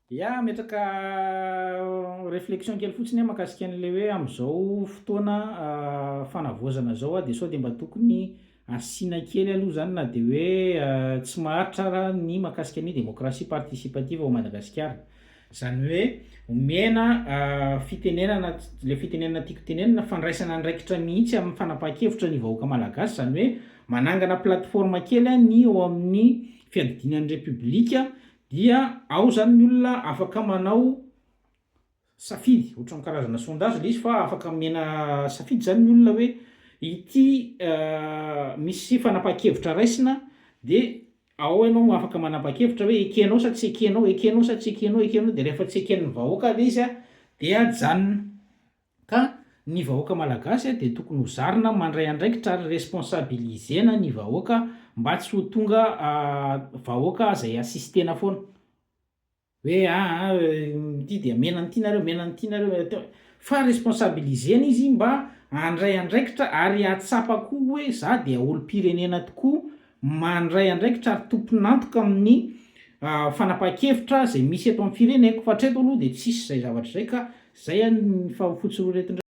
Ia metraka réflexion kely fotsiny aho mahakasika an'le hoe am'zao fotoana fanavoazana zao de sao de mba tokony asiana kely aloha zany na de hoe tsy maharitra raha ny mahakasika ny démocratie participative ao Madagasikara. Zany hoe omena fitenenana le fitenenana tiako tenenina fandraisana andraikitra mihitsy amin'ny fanapahan-kevitra ny vahoaka malagasy zany hoe manangana plateforme kely ny ao amin'ny fiadidinan'ny repoblika dia ao zany ny olona afaka manao safidy ohatran'ny karazana sondage le izy fa afaka mena safidy zany ny olona hoe ity misy fanapahan-kevitra raisina de ao ianao afaka manapa-kevitra hoe ekenao sa tsy ekenao ekenao sa tsy ekenao ekenao de rehefa tsy eken'ny vahoaka le izy a de ajanona ka ny vahoaka malagasy de tokony ho zarina mandray andraikitra ary responsabilisena ny vahoaka mba tsy ho tonga vahoaka zay assistena foana hoe ity de mena an'ity nareo mena an'ity nareo fa responsabilisena izy mba handray andraikitra ary atsapa koa hoe za de olo-pirenena tokoa mandray andraikitra ary tompon'antoka amin'ny fanapahan-kevitra zay misy eto amin'ny fireneko fa hatreto aloha de tsisy zay zavatra zay ka zay ny fotsororetina